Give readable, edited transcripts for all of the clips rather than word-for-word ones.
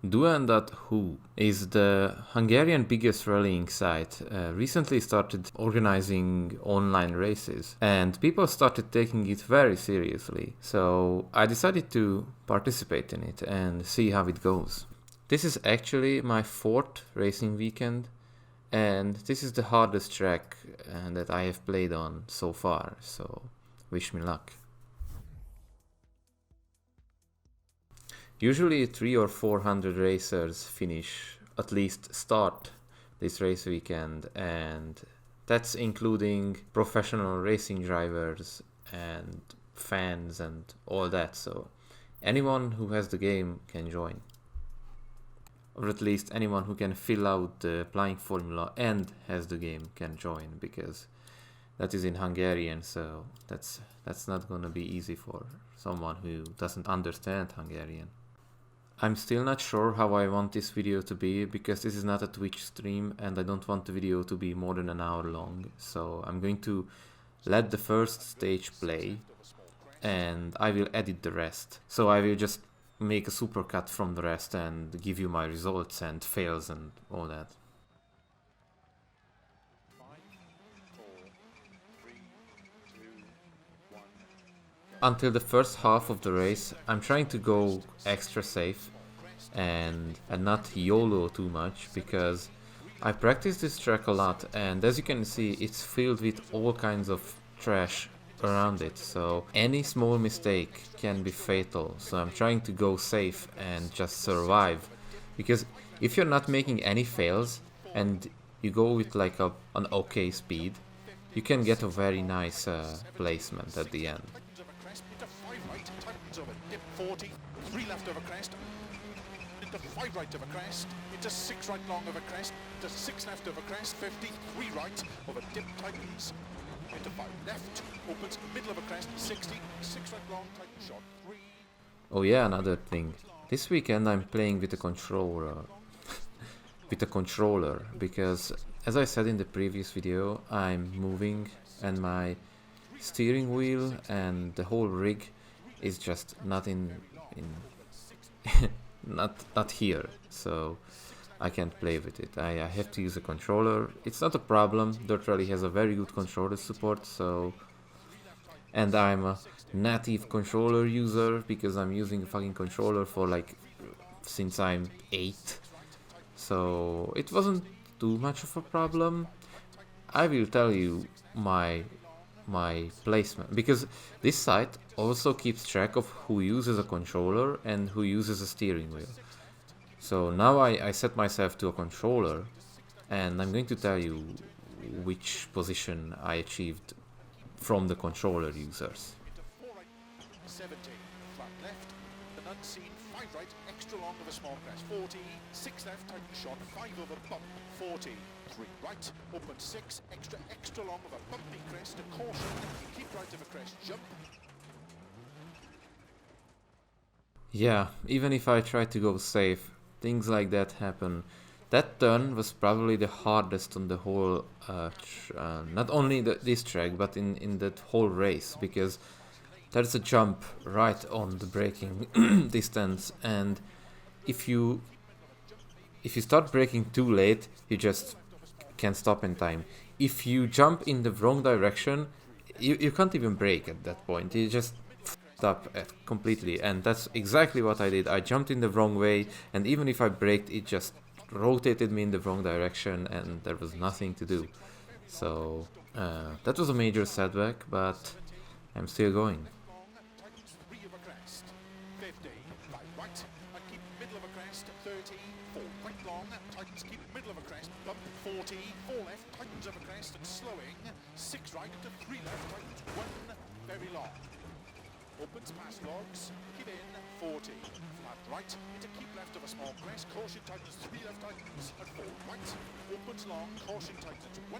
Duan.hu is the Hungarian biggest rallying site. Recently started organizing online races and people started taking it very seriously. So I decided to participate in it and see how it goes. This is actually my fourth racing weekend and this is the hardest track that I have played on so far, so wish me luck. Usually 300 or 400 racers finish, at least start this race weekend, and that's including professional racing drivers and fans and all that, so anyone who has the game can join. Or at least anyone who can fill out the applying formula and has the game can join, because that is in Hungarian, so that's not gonna be easy for someone who doesn't understand Hungarian. I'm still not sure how I want this video to be, because this is not a Twitch stream and I don't want the video to be more than an hour long. So I'm going to let the first stage play and I will edit the rest. So I will just make a supercut from the rest and give you my results and fails and all that. Until the first half of the race, I'm trying to go extra safe and not YOLO too much, because I practice this track a lot and as you can see it's filled with all kinds of trash around it, so any small mistake can be fatal. So I'm trying to go safe and just survive, because if you're not making any fails and you go with like an okay speed, you can get a very nice placement at the end. Into 5 right, tightens over, dip 40, 3 left over crest, into 5 right over crest, into 6 right long over crest, into 6 left over crest, 50, 3 right over dip tightens, into 5 left, opens middle of a crest, 60, 6 right long, tightens short, 3. Oh yeah, another thing. This weekend I'm playing with a controller. Because as I said in the previous video, I'm moving and my steering wheel and the whole rig is just not not here, so I can't play with it. I have to use a controller. It's not a problem. Dirt Rally has a very good controller support, so, and I'm a native controller user because I'm using a fucking controller for like since I'm 8, so it wasn't too much of a problem. I will tell you my placement, because this site also keeps track of who uses a controller and who uses a steering wheel. So now I set myself to a controller and I'm going to tell you which position I achieved from the controller users. 70, flat left, an unseen, 5 right, extra long of a small crest, 40, 6 left, tighten short, 5 over bump, 40, 3 right, open 6, extra long of a bumpy crest, a caution, keep right of a crest, jump. Yeah, even if I try to go safe, things like that happen. That turn was probably the hardest on the whole, not only this track, but in that whole race, because there's a jump right on the braking distance, and if you start braking too late, you just can't stop in time. If you jump in the wrong direction, you can't even brake at that point. You just up completely, and that's exactly what I did. I jumped in the wrong way, and even if I braked, it just rotated me in the wrong direction and there was nothing to do. So that was a major setback, but I'm still going. Tightens 3 of a crest, 50, 5 right, and keep middle of a crest, 30, 4 right long, tightens, keep middle of a crest, bump, 40, 4 left, tightens of a crest, and slowing, 6 right into 3 left, tightens 1, very long. Opens past logs, keep in, 40, flat right, into keep left of a small crest, caution tightens, 3 left tightens, and 4 right, opens long, caution tightens, 1,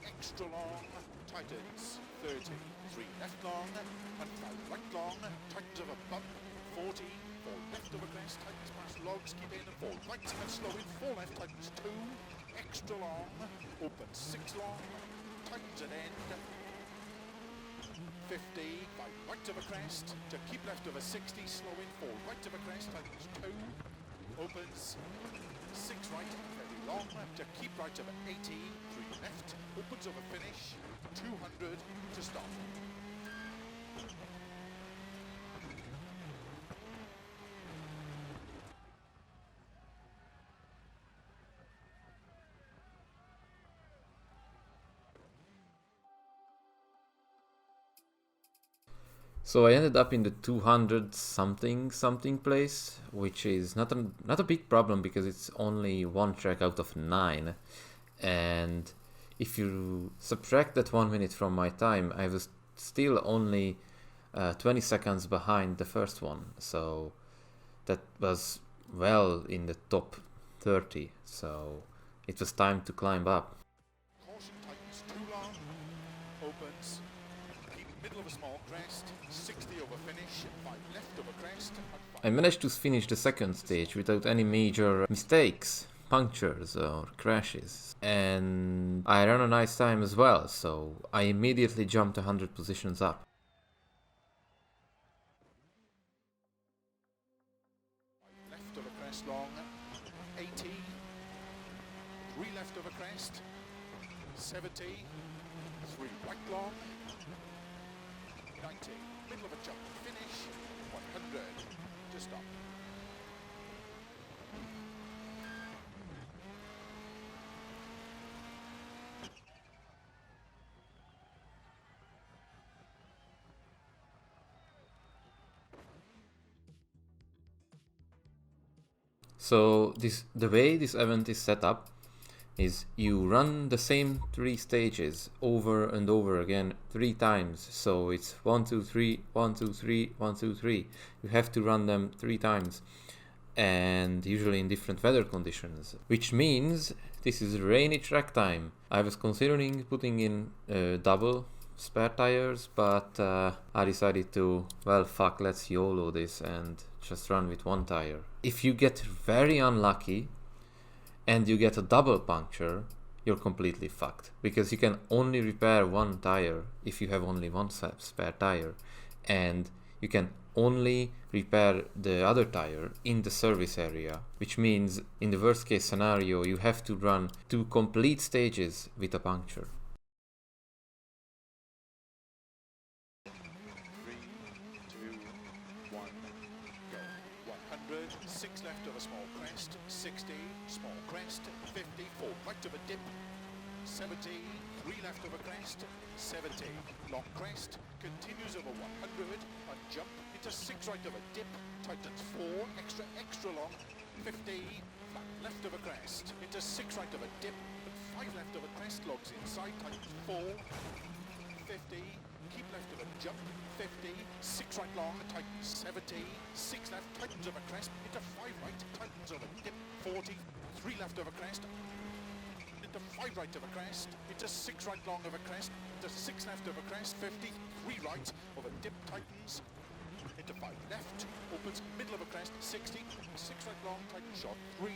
extra long, tightens, 30, 3 left long, and 5 right long, tightens of a bump, 40, 4 left of a crest, tightens past logs, keep in, and 4 right, and slow in, 4 left tightens, 2, extra long, opens 6 long, tightens at end, 50, 5 right of a crest, to keep left of a 60, slow in, 4 right of a crest, tightens 2, opens, 6 right, very long, to keep right over 80, 3 left, opens over finish, 200 to stop. So I ended up in the 200 something place, which is not a big problem because it's only one track out of 9. And if you subtract that 1 minute from my time, I was still only 20 seconds behind the first one. So that was well in the top 30. So it was time to climb up. Caution tightens too long, opens, keep middle of a small crest, 60 over finish, 5 left over crest, and 5 I managed to finish the second stage without any major mistakes, punctures or crashes, and I ran a nice time as well, so I immediately jumped 100 positions up. left over crest long, 80, 3 left over crest, 70, 3 right long, 90, middle of a jump, finish, 100 to stop. So the way this event is set up is you run the same 3 stages over and over again 3 times. So it's 1, 2, 3, 1, 2, 3, 1, 2, 3. You have to run them 3 times, and usually in different weather conditions, which means this is rainy track time. I was considering putting in double spare tires, but I decided to, well, fuck, let's YOLO this and just run with 1 tire. If you get very unlucky and you get a double puncture, you're completely fucked, because you can only repair 1 tire if you have only 1 spare tire, and you can only repair the other tire in the service area, which means in the worst case scenario you have to run 2 complete stages with a puncture. 6 left of a small crest, 60, small crest, 50, 4 right of a dip, 70, 3 left of a crest, 70, long crest, continues over 100, and jump into 6 right of a dip, tightens 4, extra long, 50, flat left of a crest, into 6 right of a dip, and 5 left of a crest, logs inside, tightens 4, 50, keep left of a jump, 50, 6 right long, tightens 70, 6 left, tightens over crest, into 5 right, tightens over dip, 40, 3 left over crest, into 5 right over crest, into 6 right long over crest, into 6 left over crest, 50, 3 right over dip, tightens, into 5 left, opens middle of a crest, 60, 6 right long, tightens short, 3,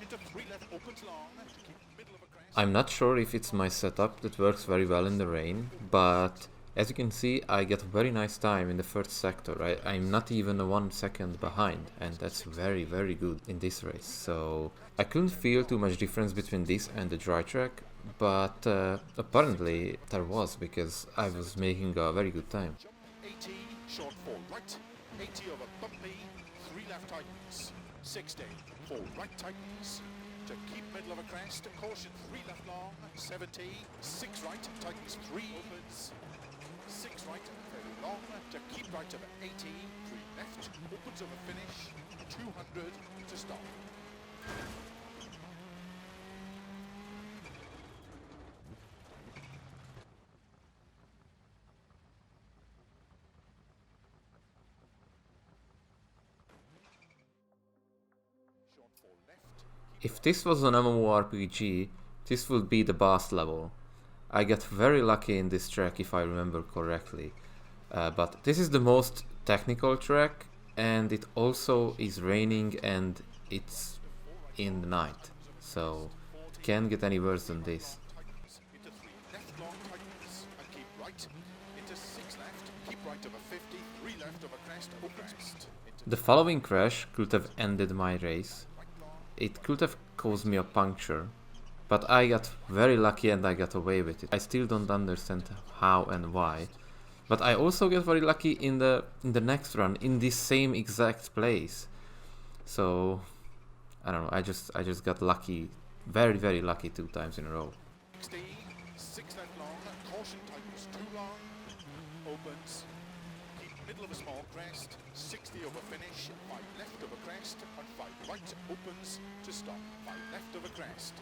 into 3 left, opens long, to keep middle of a crest. I'm not sure if it's my setup that works very well in the rain, but as you can see, I get a very nice time in the first sector. I'm not even a 1 second behind, and that's very good in this race. So I couldn't feel too much difference between this and the dry track, but apparently there was, because I was making a very good time. 80, short 4 right, 80 over bumpy, 3 left tightens, 60, 4 right tightens, to keep middle of a crest, caution 3 left long, 70, 6 right, tightens 3, opens, 6 right, very long, to keep right over 80, 3 left, opens over finish, 200 to stop. Short 4 left, If this was an MMORPG, this would be the boss level. I got very lucky in this track if I remember correctly. But this is the most technical track, and it also is raining and it's in the night. So it can't get any worse than this. tightens, into 3 left long tightens, and keep right, into 6 left, keep right over 50, 3 left over crest, opens, The following crash could have ended my race. It could have caused me a puncture, but I got very lucky and I got away with it. I still don't understand how and why, but I also got very lucky in the next run in this same exact place. So I don't know, I just got lucky, very lucky 2 times in a row. 60, 6 left long, caution tightens too long, opens, keep middle of a small crest, 60 over finish, 5 left of a crest, and 5 right, opens to stop, 5 left of a crest.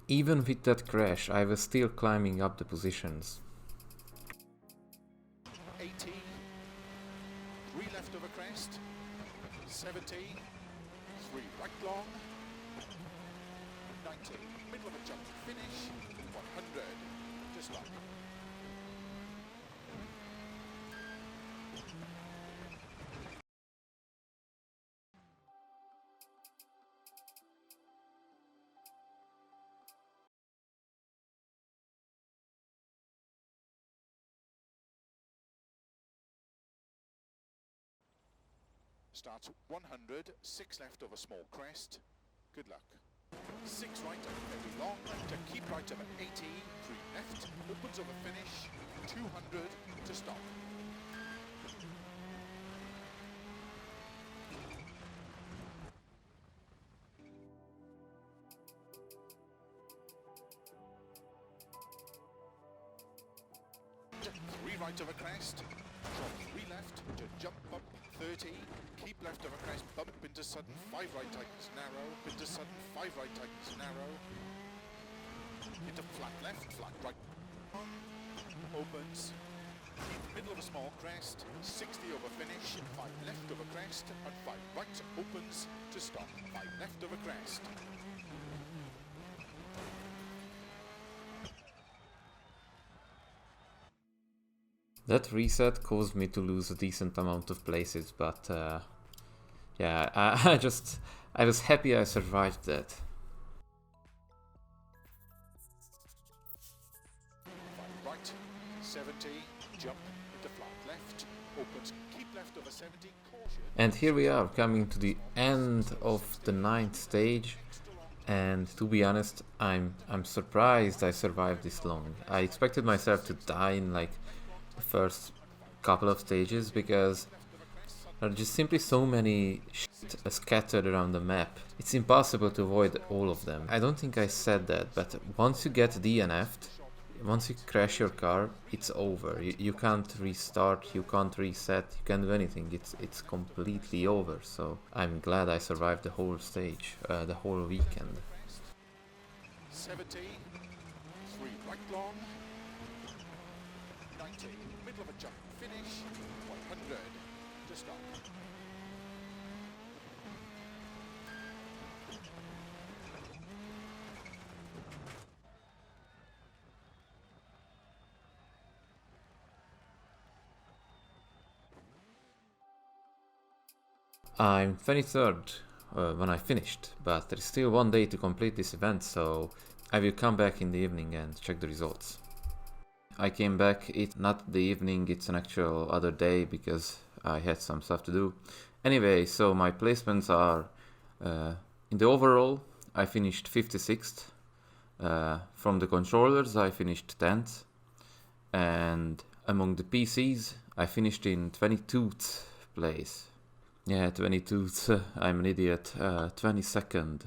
Even with that crash, I was still climbing up the positions. 80, 3 left of a crest, 70, 3 right long, 90, middle of a jump, finish, 100, to stop. Starts 100, 6 left of a small crest. Good luck. 6 right over very long, to keep right over 80, 3 left, opens over finish, 200 to stop. Three right over crest, drop 3 left to jump up 30, keep left over crest, bump into sudden 5 right tightens narrow, into sudden 5 right tightens narrow, into flat left, flat right, opens, keep middle of a small crest, 60 over finish, 5 left over crest, and 5 right, opens to stop, 5 left over crest. That reset caused me to lose a decent amount of places, but yeah, I was happy I survived that. 5 right, 70, jump into flat left, opens, keep left over 70, caution. And here we are, coming to the end of the 9th stage, and to be honest, I'm surprised I survived this long. I expected myself to die in like the first couple of stages, because there are just simply so many shit scattered around the map. It's impossible to avoid all of them. I don't think I said that, but once you get DNF'd, once you crash your car, it's over. You can't restart, you can't reset, you can't do anything. It's completely over. So I'm glad I survived the whole stage, the whole weekend. 70, 3 right long, 90, middle of a jump, finish, 100, to stop. I'm 23rd when I finished, but there is still 1 day to complete this event, so I will come back in the evening and check the results. I came back, it's not the evening, it's an actual other day because I had some stuff to do. Anyway, so my placements are, in the overall, I finished 56th. From the controllers, I finished 10th. And among the PCs, I finished in 22nd place. Yeah, 22th, I'm an idiot. 22nd.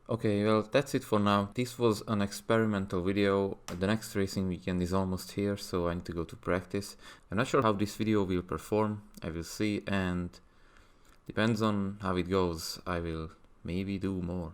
Okay, well, that's it for now. This was an experimental video. The next racing weekend is almost here, so I need to go to practice. I'm not sure how this video will perform. I will see, and depends on how it goes, I will maybe do more.